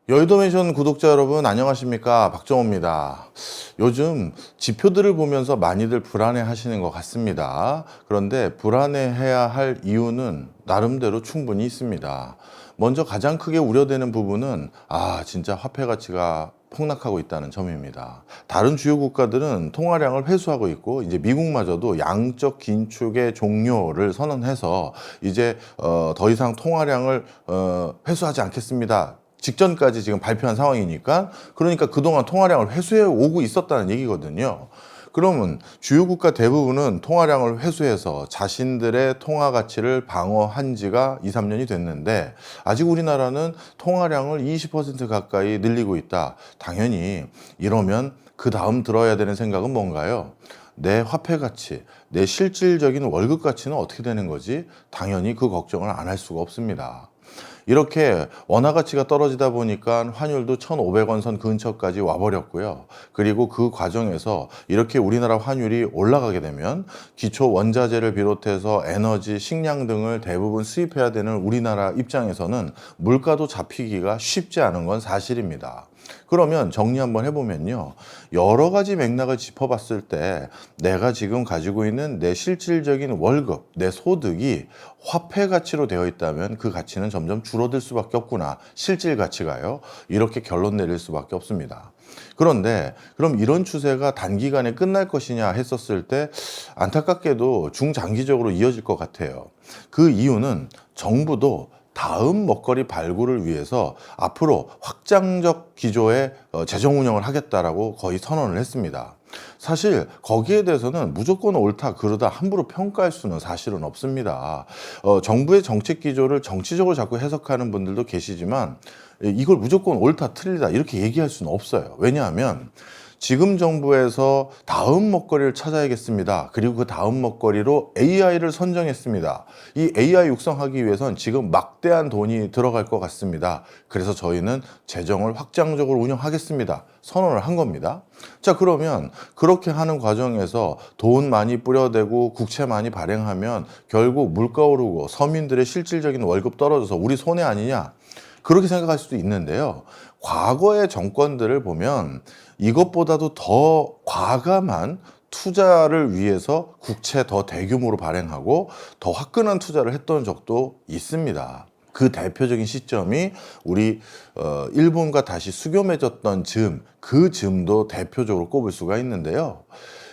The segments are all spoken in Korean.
여의도맨션 구독자 여러분 안녕하십니까, 박정호입니다. 요즘 지표들을 보면서 많이들 불안해 하시는 것 같습니다. 그런데 불안해해야 할 이유는 나름대로 충분히 있습니다. 먼저 가장 크게 우려되는 부분은 진짜 화폐 가치가 폭락하고 있다는 점입니다. 다른 주요 국가들은 통화량을 회수하고 있고, 이제 미국마저도 양적 긴축의 종료를 선언해서 이제 더 이상 통화량을 회수하지 않겠습니다 직전까지 지금 발표한 상황이니까, 그러니까 그동안 통화량을 회수해 오고 있었다는 얘기거든요. 그러면 주요 국가 대부분은 통화량을 회수해서 자신들의 통화 가치를 방어한 지가 2, 3년이 됐는데, 아직 우리나라는 통화량을 20% 가까이 늘리고 있다. 당연히 이러면 그 다음 들어야 되는 생각은 뭔가요? 내 화폐 가치, 내 실질적인 월급 가치는 어떻게 되는 거지? 당연히 그 걱정을 안 할 수가 없습니다. 이렇게 원화 가치가 떨어지다 보니까 환율도 1,500원 선 근처까지 와버렸고요. 그리고 그 과정에서 이렇게 우리나라 환율이 올라가게 되면 기초 원자재를 비롯해서 에너지, 식량 등을 대부분 수입해야 되는 우리나라 입장에서는 물가도 잡히기가 쉽지 않은 건 사실입니다. 그러면 정리 한번 해보면요, 여러 가지 맥락을 짚어봤을 때 내가 지금 가지고 있는 내 실질적인 월급, 내 소득이 화폐 가치로 되어 있다면 그 가치는 점점 줄어들 수밖에 없구나, 실질 가치가요, 이렇게 결론 내릴 수밖에 없습니다. 그런데 그럼 이런 추세가 단기간에 끝날 것이냐 했었을 때 안타깝게도 중장기적으로 이어질 것 같아요. 그 이유는 정부도 다음 먹거리 발굴을 위해서 앞으로 확장적 기조의 재정 운영을 하겠다라고 거의 선언을 했습니다. 사실 거기에 대해서는 무조건 옳다 그르다 함부로 평가할 수는 사실은 없습니다. 정부의 정책 기조를 정치적으로 자꾸 해석하는 분들도 계시지만, 이걸 무조건 옳다 틀리다 이렇게 얘기할 수는 없어요. 왜냐하면 지금 정부에서 다음 먹거리를 찾아야겠습니다. 그리고 그 다음 먹거리로 AI를 선정했습니다. 이 AI 육성하기 위해선 지금 막대한 돈이 들어갈 것 같습니다. 그래서 저희는 재정을 확장적으로 운영하겠습니다. 선언을 한 겁니다. 자, 그러면 그렇게 하는 과정에서 돈 많이 뿌려대고 국채 많이 발행하면 결국 물가 오르고 서민들의 실질적인 월급 떨어져서 우리 손해 아니냐? 그렇게 생각할 수도 있는데요. 과거의 정권들을 보면 이것보다도 더 과감한 투자를 위해서 국채 더 대규모로 발행하고 더 화끈한 투자를 했던 적도 있습니다. 그 대표적인 시점이 우리 일본과 다시 수교 맺었던 그 즈음도 대표적으로 꼽을 수가 있는데요.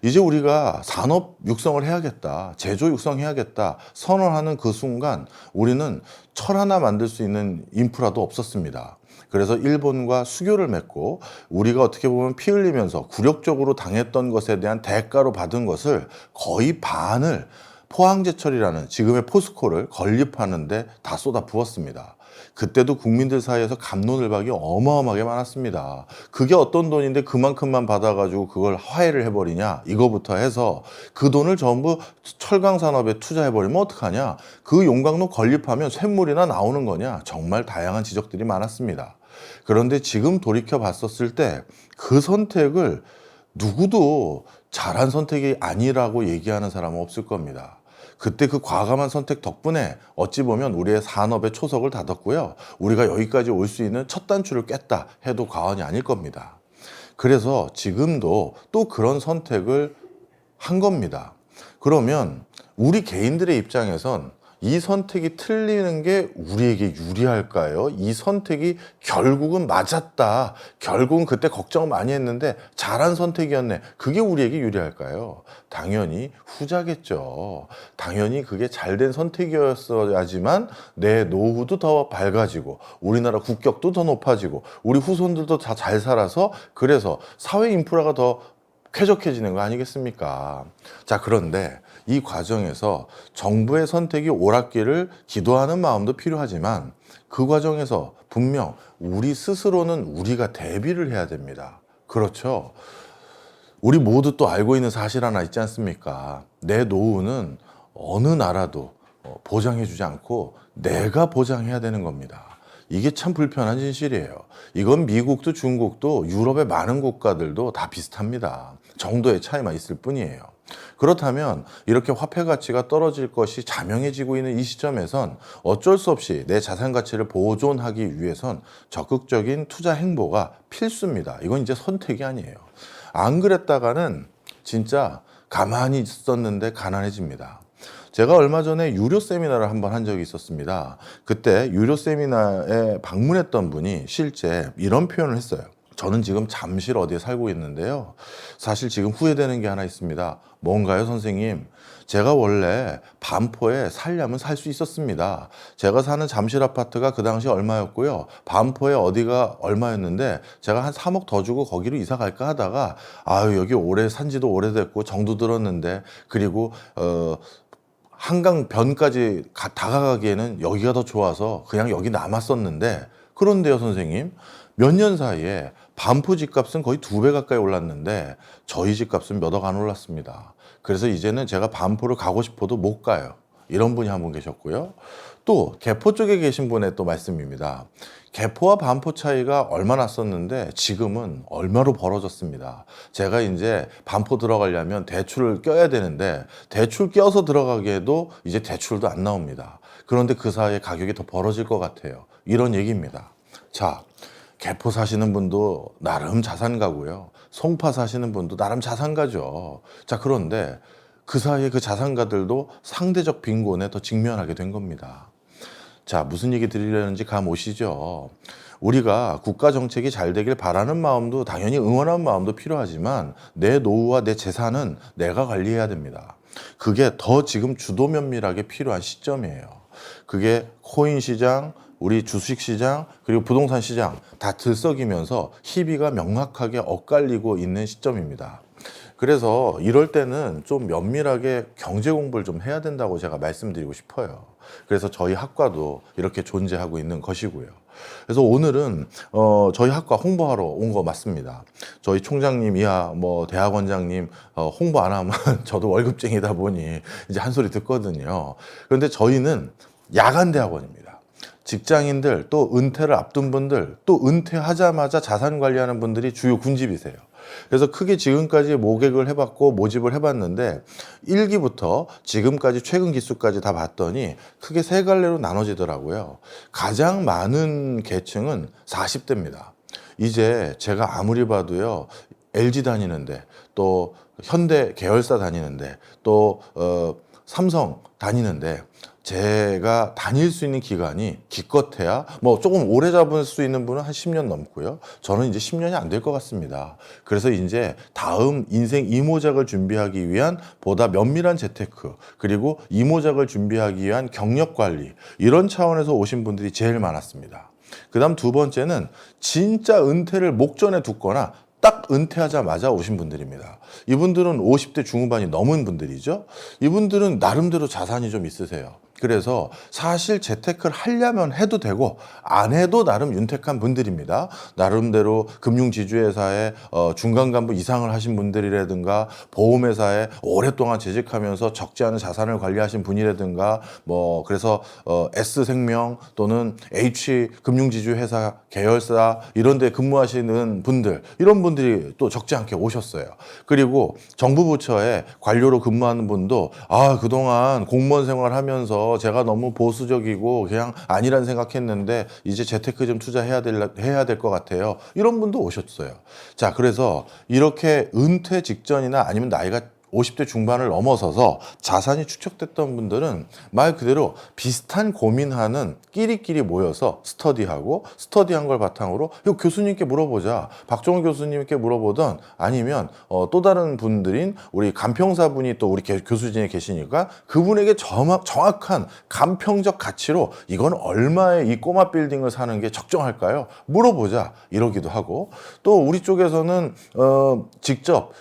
이제 우리가 산업 육성을 해야겠다, 제조 육성해야겠다 선언하는 그 순간 우리는 철 하나 만들 수 있는 인프라도 없었습니다. 그래서 일본과 수교를 맺고 우리가 어떻게 보면 피 흘리면서 굴욕적으로 당했던 것에 대한 대가로 받은 것을 거의 반을 포항제철이라는 지금의 포스코를 건립하는데 다 쏟아 부었습니다. 그때도 국민들 사이에서 갑론을박이 어마어마하게 많았습니다. 그게 어떤 돈인데 그만큼만 받아가지고 그걸 화해를 해버리냐, 이거부터 해서 그 돈을 전부 철강 산업에 투자해버리면 어떡하냐, 그 용광로 건립하면 쇳물이나 나오는 거냐, 정말 다양한 지적들이 많았습니다. 그런데 지금 돌이켜 봤었을 때 그 선택을 누구도 잘한 선택이 아니라고 얘기하는 사람은 없을 겁니다. 그때 그 과감한 선택 덕분에 어찌 보면 우리의 산업의 초석을 닫았고요, 우리가 여기까지 올 수 있는 첫 단추를 깼다 해도 과언이 아닐 겁니다. 그래서 지금도 또 그런 선택을 한 겁니다. 그러면 우리 개인들의 입장에선 이 선택이 틀리는 게 우리에게 유리할까요? 이 선택이 결국은 맞았다, 결국은 그때 걱정 많이 했는데 잘한 선택이었네, 그게 우리에게 유리할까요? 당연히 후자겠죠. 당연히 그게 잘된 선택이었어야지만 내 노후도 더 밝아지고 우리나라 국격도 더 높아지고 우리 후손들도 다 잘 살아서, 그래서 사회 인프라가 더 쾌적해지는 거 아니겠습니까? 자, 그런데 이 과정에서 정부의 선택이 옳았기를 기도하는 마음도 필요하지만 그 과정에서 분명 우리 스스로는 우리가 대비를 해야 됩니다. 그렇죠? 우리 모두 또 알고 있는 사실 하나 있지 않습니까? 내 노후는 어느 나라도 보장해주지 않고 내가 보장해야 되는 겁니다. 이게 참 불편한 진실이에요. 이건 미국도 중국도 유럽의 많은 국가들도 다 비슷합니다. 정도의 차이만 있을 뿐이에요. 그렇다면 이렇게 화폐 가치가 떨어질 것이 자명해지고 있는 이 시점에선 어쩔 수 없이 내 자산 가치를 보존하기 위해선 적극적인 투자 행보가 필수입니다. 이건 이제 선택이 아니에요. 안 그랬다가는 진짜 가만히 있었는데 가난해집니다. 제가 얼마 전에 유료 세미나를 한번 한 적이 있었습니다. 그때 유료 세미나에 방문했던 분이 실제 이런 표현을 했어요. 저는 지금 잠실 어디에 살고 있는데요. 사실 지금 후회되는 게 하나 있습니다. 뭔가요, 선생님? 제가 원래 반포에 살려면 살 수 있었습니다. 제가 사는 잠실 아파트가 그 당시 얼마였고요. 반포에 어디가 얼마였는데 제가 한 3억 더 주고 거기로 이사 갈까 하다가 아유, 여기 오래 산 지도 오래됐고 정도 들었는데 그리고 한강 변까지 다가가기에는 여기가 더 좋아서 그냥 여기 남았었는데 그런데요, 선생님. 몇 년 사이에 반포 집값은 거의 2배 가까이 올랐는데 저희 집값은 몇 억 안 올랐습니다. 그래서 이제는 제가 반포를 가고 싶어도 못 가요. 이런 분이 한 분 계셨고요. 또 개포 쪽에 계신 분의 또 말씀입니다. 개포와 반포 차이가 얼마 났었는데 지금은 얼마로 벌어졌습니다. 제가 이제 반포 들어가려면 대출을 껴야 되는데 대출 껴서 들어가기에도 이제 대출도 안 나옵니다. 그런데 그 사이에 가격이 더 벌어질 것 같아요. 이런 얘기입니다. 자, 개포 사시는 분도 나름 자산가고요. 송파 사시는 분도 나름 자산가죠. 자, 그런데 그 사이에 그 자산가들도 상대적 빈곤에 더 직면하게 된 겁니다. 자, 무슨 얘기 드리려는지 감 오시죠? 우리가 국가 정책이 잘 되길 바라는 마음도 당연히 응원하는 마음도 필요하지만 내 노후와 내 재산은 내가 관리해야 됩니다. 그게 더 지금 주도 면밀하게 필요한 시점이에요. 그게 코인 시장, 우리 주식 시장, 그리고 부동산 시장 다 들썩이면서 희비가 명확하게 엇갈리고 있는 시점입니다. 그래서 이럴 때는 좀 면밀하게 경제 공부를 좀 해야 된다고 제가 말씀드리고 싶어요. 그래서 저희 학과도 이렇게 존재하고 있는 것이고요. 그래서 오늘은 저희 학과 홍보하러 온 거 맞습니다. 저희 총장님 이하 대학원장님 홍보 안 하면 저도 월급쟁이다 보니 이제 한 소리 듣거든요. 그런데 저희는 야간 대학원입니다. 직장인들 또 은퇴를 앞둔 분들 또 은퇴하자마자 자산 관리하는 분들이 주요 군집이세요. 그래서 크게 지금까지 모객을 해봤고 모집을 해봤는데 1기부터 지금까지 최근 기수까지 다 봤더니 크게 세 갈래로 나눠지더라고요. 가장 많은 계층은 40대입니다. 이제 제가 아무리 봐도요. LG 다니는데 또 현대 계열사 다니는데 또 삼성 다니는데 제가 다닐 수 있는 기간이 기껏해야 조금 오래 잡을 수 있는 분은 한 10년 넘고요. 저는 이제 10년이 안 될 것 같습니다. 그래서 이제 다음 인생 이모작을 준비하기 위한 보다 면밀한 재테크 그리고 이모작을 준비하기 위한 경력 관리 이런 차원에서 오신 분들이 제일 많았습니다. 그다음 두 번째는 진짜 은퇴를 목전에 두거나 딱 은퇴하자마자 오신 분들입니다. 이분들은 50대 중후반이 넘은 분들이죠. 이분들은 나름대로 자산이 좀 있으세요. 그래서 사실 재테크를 하려면 해도 되고 안 해도 나름 윤택한 분들입니다. 나름대로 금융지주회사에 중간 간부 이상을 하신 분들이라든가 보험회사에 오랫동안 재직하면서 적지 않은 자산을 관리하신 분이라든가 그래서 S생명 또는 H 금융지주회사 계열사 이런 데 근무하시는 분들 이런 분들이 또 적지 않게 오셨어요. 그리고 정부 부처에 관료로 근무하는 분도 그동안 공무원 생활하면서 제가 너무 보수적이고 그냥 아니란 생각했는데 이제 재테크 좀 투자해야 될 것 같아요. 이런 분도 오셨어요. 자, 그래서 이렇게 은퇴 직전이나 아니면 나이가 50대 중반을 넘어서서 자산이 축적됐던 분들은 말 그대로 비슷한 고민하는 끼리끼리 모여서 스터디한 걸 바탕으로 이거 교수님께 물어보자. 박종훈 교수님께 물어보던 아니면 또 다른 분들인 우리 간평사분이 또 우리 교수진에 계시니까 그분에게 정확한 간평적 가치로 이건 얼마에 이 꼬마 빌딩을 사는 게 적정할까요? 물어보자. 이러기도 하고 또 우리 쪽에서는 직접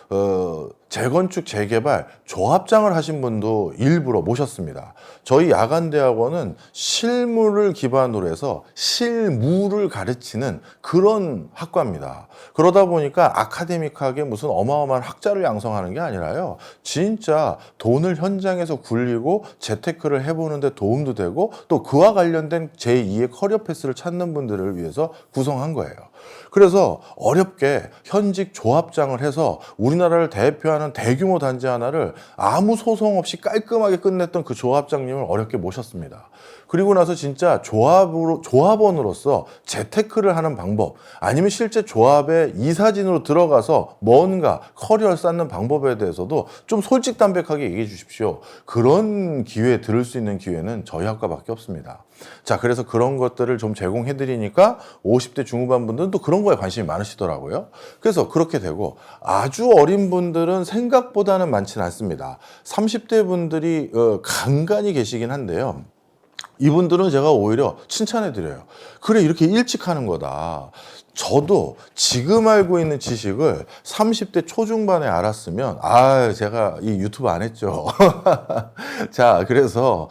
재건축, 재개발, 조합장을 하신 분도 일부러 모셨습니다. 저희 야간대학원은 실무를 기반으로 해서 실무를 가르치는 그런 학과입니다. 그러다 보니까 아카데믹하게 무슨 어마어마한 학자를 양성하는 게 아니라요. 진짜 돈을 현장에서 굴리고 재테크를 해보는 데 도움도 되고 또 그와 관련된 제2의 커리어 패스를 찾는 분들을 위해서 구성한 거예요. 그래서 어렵게 현직 조합장을 해서 우리나라를 대표하는 대규모 단지 하나를 아무 소송 없이 깔끔하게 끝냈던 그 조합장님을 어렵게 모셨습니다. 그리고 나서 진짜 조합원으로서 재테크를 하는 방법, 아니면 실제 조합의 이사진으로 들어가서 뭔가 커리어를 쌓는 방법에 대해서도 좀 솔직담백하게 얘기해 주십시오. 그런 기회에 들을 수 있는 기회는 저희 학과밖에 없습니다. 자, 그래서 그런 것들을 좀 제공해 드리니까 50대 중후반 분들은 또 그런 거에 관심이 많으시더라고요. 그래서 그렇게 되고, 아주 어린 분들은 생각보다는 많지는 않습니다. 30대 분들이 간간히 계시긴 한데요. 이분들은 제가 오히려 칭찬해 드려요. 그래, 이렇게 일찍 하는 거다. 저도 지금 알고 있는 지식을 30대 초중반에 알았으면, 제가 이 유튜브 안 했죠. 자, 그래서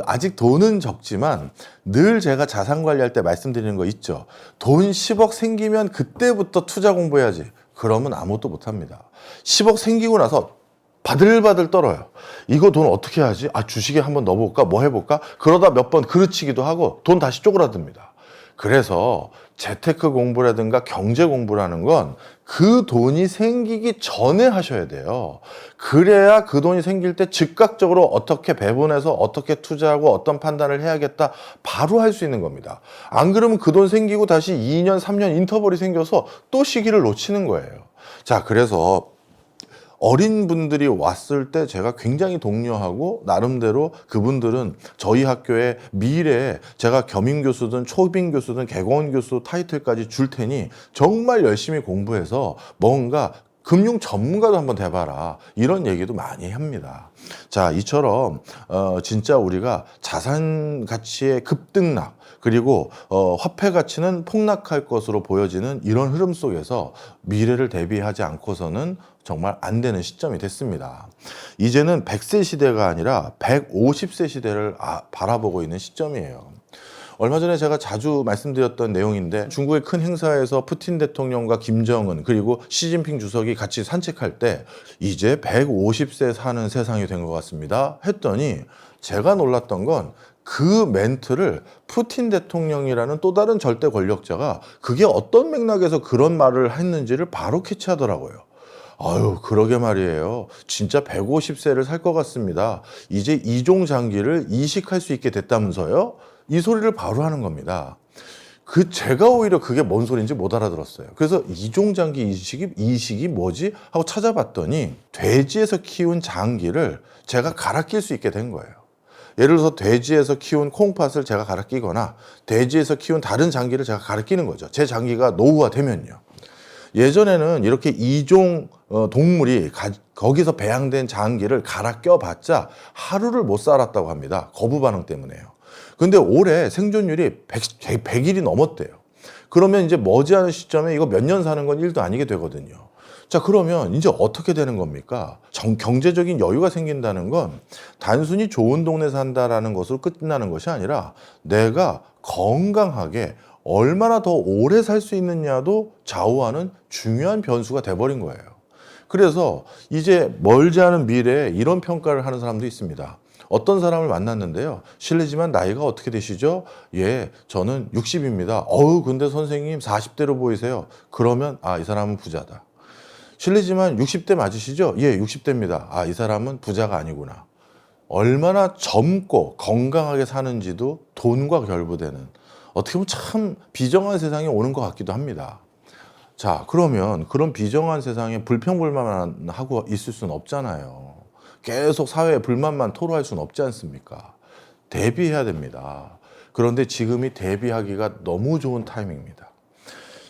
아직 돈은 적지만 늘 제가 자산 관리할 때 말씀드리는 거 있죠. 돈 10억 생기면 그때부터 투자 공부해야지. 그러면 아무것도 못 합니다. 10억 생기고 나서 바들바들 떨어요. 이거 돈 어떻게 하지? 주식에 한번 넣어볼까? 뭐 해볼까? 그러다 몇 번 그르치기도 하고 돈 다시 쪼그라듭니다. 그래서 재테크 공부라든가 경제 공부라는 건 그 돈이 생기기 전에 하셔야 돼요. 그래야 그 돈이 생길 때 즉각적으로 어떻게 배분해서 어떻게 투자하고 어떤 판단을 해야겠다 바로 할 수 있는 겁니다. 안 그러면 그 돈 생기고 다시 2년, 3년 인터벌이 생겨서 또 시기를 놓치는 거예요. 자, 그래서 어린 분들이 왔을 때 제가 굉장히 독려하고, 나름대로 그분들은 저희 학교에 미래에 제가 겸임 교수든 초빙 교수든 개공원 교수 타이틀까지 줄 테니 정말 열심히 공부해서 뭔가 금융 전문가도 한번 돼봐라, 이런 얘기도 많이 합니다. 자, 이처럼 진짜 우리가 자산 가치의 급등락, 그리고 화폐 가치는 폭락할 것으로 보여지는 이런 흐름 속에서 미래를 대비하지 않고서는 정말 안 되는 시점이 됐습니다. 이제는 100세 시대가 아니라 150세 시대를 바라보고 있는 시점이에요. 얼마 전에 제가 자주 말씀드렸던 내용인데, 중국의 큰 행사에서 푸틴 대통령과 김정은 그리고 시진핑 주석이 같이 산책할 때 이제 150세 사는 세상이 된 것 같습니다 했더니, 제가 놀랐던 건 그 멘트를 푸틴 대통령이라는 또 다른 절대 권력자가 그게 어떤 맥락에서 그런 말을 했는지를 바로 캐치하더라고요. 그러게 말이에요. 진짜 150세를 살 것 같습니다. 이제 이종 장기를 이식할 수 있게 됐다면서요? 이 소리를 바로 하는 겁니다. 제가 오히려 그게 뭔 소리인지 못 알아들었어요. 그래서 이종장기 이식이 뭐지? 하고 찾아봤더니 돼지에서 키운 장기를 제가 갈아 낄 수 있게 된 거예요. 예를 들어서 돼지에서 키운 콩팥을 제가 갈아 끼거나 돼지에서 키운 다른 장기를 제가 갈아 끼는 거죠. 제 장기가 노후화되면요. 예전에는 이렇게 이종 동물이 거기서 배양된 장기를 갈아 껴봤자 하루를 못 살았다고 합니다. 거부 반응 때문에요. 근데 올해 생존율이 100일이 넘었대요. 그러면 이제 머지않은 시점에 이거 몇 년 사는 건 일도 아니게 되거든요. 자, 그러면 이제 어떻게 되는 겁니까? 경제적인 여유가 생긴다는 건 단순히 좋은 동네 산다라는 것으로 끝나는 것이 아니라 내가 건강하게 얼마나 더 오래 살 수 있느냐도 좌우하는 중요한 변수가 돼버린 거예요. 그래서 이제 멀지 않은 미래에 이런 평가를 하는 사람도 있습니다. 어떤 사람을 만났는데요. 실례지만 나이가 어떻게 되시죠? 예, 저는 60입니다. 근데 선생님 40대로 보이세요. 그러면 이 사람은 부자다. 실례지만 60대 맞으시죠? 예, 60대입니다. 이 사람은 부자가 아니구나. 얼마나 젊고 건강하게 사는지도 돈과 결부되는, 어떻게 보면 참 비정한 세상이 오는 것 같기도 합니다. 자, 그러면 그런 비정한 세상에 불평불만만 하고 있을 수는 없잖아요. 계속 사회에 불만만 토로할 수는 없지 않습니까? 대비해야 됩니다. 그런데 지금이 대비하기가 너무 좋은 타이밍입니다.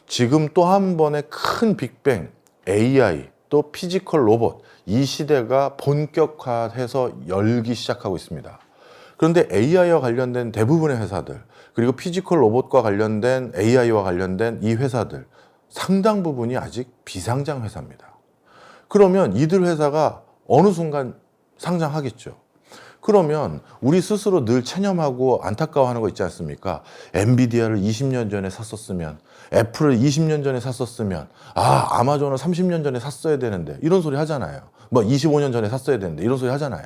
지금 또 한 번의 큰 빅뱅, AI, 또 피지컬 로봇, 이 시대가 본격화해서 열기 시작하고 있습니다. 그런데 AI와 관련된 대부분의 회사들, 그리고 피지컬 로봇과 관련된 AI와 관련된 이 회사들, 상당 부분이 아직 비상장 회사입니다. 그러면 이들 회사가 어느 순간 상장하겠죠. 그러면 우리 스스로 늘 체념하고 안타까워하는 거 있지 않습니까? 엔비디아를 20년 전에 샀었으면, 애플을 20년 전에 샀었으면, 아마존을 30년 전에 샀어야 되는데, 이런 소리 하잖아요. 25년 전에 샀어야 되는데, 이런 소리 하잖아요.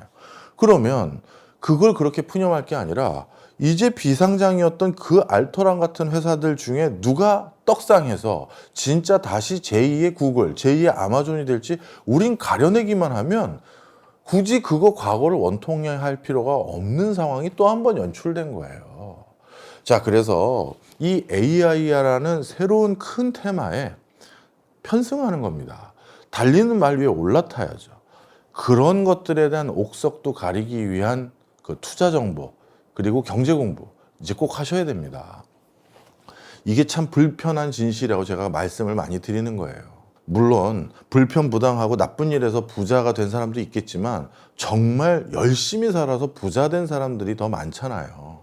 그러면 그걸 그렇게 푸념할 게 아니라 이제 비상장이었던 그 알토란 같은 회사들 중에 누가 떡상해서 진짜 다시 제2의 구글, 제2의 아마존이 될지 우린 가려내기만 하면 굳이 그거 과거를 원통할 필요가 없는 상황이 또 한 번 연출된 거예요. 자, 그래서 이 AI라는 새로운 큰 테마에 편승하는 겁니다. 달리는 말 위에 올라타야죠. 그런 것들에 대한 옥석도 가리기 위한 그 투자 정보 그리고 경제 공부 이제 꼭 하셔야 됩니다. 이게 참 불편한 진실이라고 제가 말씀을 많이 드리는 거예요. 물론 불편부당하고 나쁜 일에서 부자가 된 사람도 있겠지만 정말 열심히 살아서 부자 된 사람들이 더 많잖아요.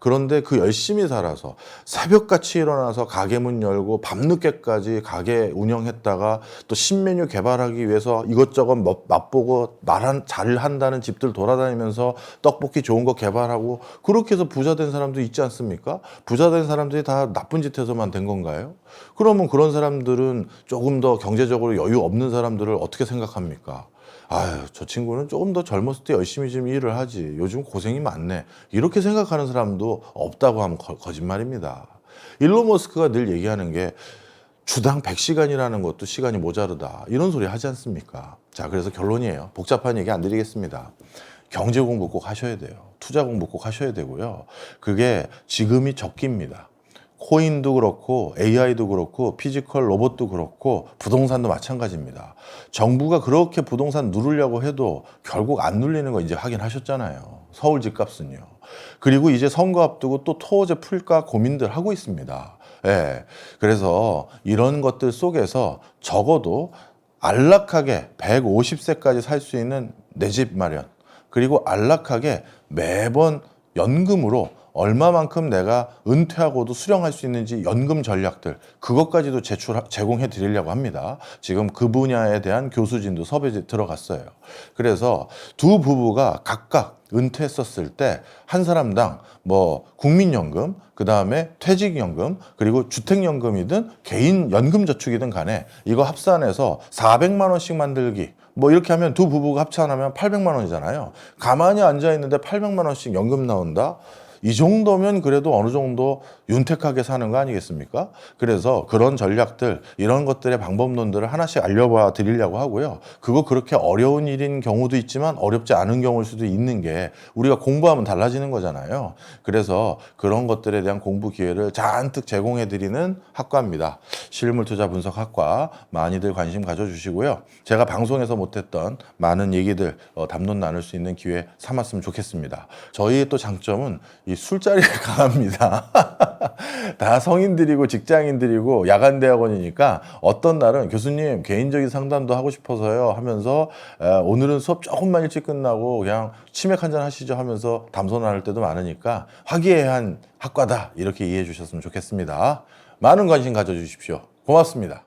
그런데 그 열심히 살아서 새벽같이 일어나서 가게 문 열고 밤늦게까지 가게 운영했다가 또 신메뉴 개발하기 위해서 이것저것 맛보고 잘 한다는 집들 돌아다니면서 떡볶이 좋은 거 개발하고 그렇게 해서 부자 된 사람도 있지 않습니까? 부자 된 사람들이 다 나쁜 짓 해서만 된 건가요? 그러면 그런 사람들은 조금 더 경제적으로 여유 없는 사람들을 어떻게 생각합니까? 아유, 저 친구는 조금 더 젊었을 때 열심히 좀 일을 하지. 요즘 고생이 많네. 이렇게 생각하는 사람도 없다고 하면 거짓말입니다. 일론 머스크가 늘 얘기하는 게 주당 100시간이라는 것도 시간이 모자르다. 이런 소리 하지 않습니까? 자, 그래서 결론이에요. 복잡한 얘기 안 드리겠습니다. 경제 공부 꼭 하셔야 돼요. 투자 공부 꼭 하셔야 되고요. 그게 지금이 적기입니다. 코인도 그렇고 AI도 그렇고 피지컬 로봇도 그렇고 부동산도 마찬가지입니다. 정부가 그렇게 부동산 누르려고 해도 결국 안 눌리는 거 이제 확인하셨잖아요. 서울 집값은요. 그리고 이제 선거 앞두고 또 토호제 풀까 고민들 하고 있습니다. 예. 그래서 이런 것들 속에서 적어도 안락하게 150세까지 살 수 있는 내 집 마련 그리고 안락하게 매번 연금으로 얼마만큼 내가 은퇴하고도 수령할 수 있는지 연금 전략들 그것까지도 제공해 드리려고 합니다. 지금 그 분야에 대한 교수진도 섭외 들어갔어요. 그래서 두 부부가 각각 은퇴했었을 때 한 사람당 뭐 국민연금, 그 다음에 퇴직연금, 그리고 주택연금이든 개인 연금저축이든 간에 이거 합산해서 400만 원씩 만들기 뭐 이렇게 하면 두 부부가 합산하면 800만 원이잖아요. 가만히 앉아 있는데 800만 원씩 연금 나온다? 이 정도면 그래도 어느 정도 윤택하게 사는 거 아니겠습니까? 그래서 그런 전략들, 이런 것들의 방법론들을 하나씩 알려봐 드리려고 하고요. 그거 그렇게 어려운 일인 경우도 있지만 어렵지 않은 경우일 수도 있는 게 우리가 공부하면 달라지는 거잖아요. 그래서 그런 것들에 대한 공부 기회를 잔뜩 제공해 드리는 학과입니다. 실물투자 분석학과 많이들 관심 가져주시고요. 제가 방송에서 못했던 많은 얘기들 담론 나눌 수 있는 기회 삼았으면 좋겠습니다. 저희의 또 장점은 이 술자리에 강합니다. 다 성인들이고 직장인들이고 야간대학원이니까 어떤 날은 교수님 개인적인 상담도 하고 싶어서요 하면서 오늘은 수업 조금만 일찍 끝나고 그냥 치맥 한잔 하시죠 하면서 담소 나눌 때도 많으니까 화기애애한 학과다 이렇게 이해해 주셨으면 좋겠습니다. 많은 관심 가져주십시오. 고맙습니다.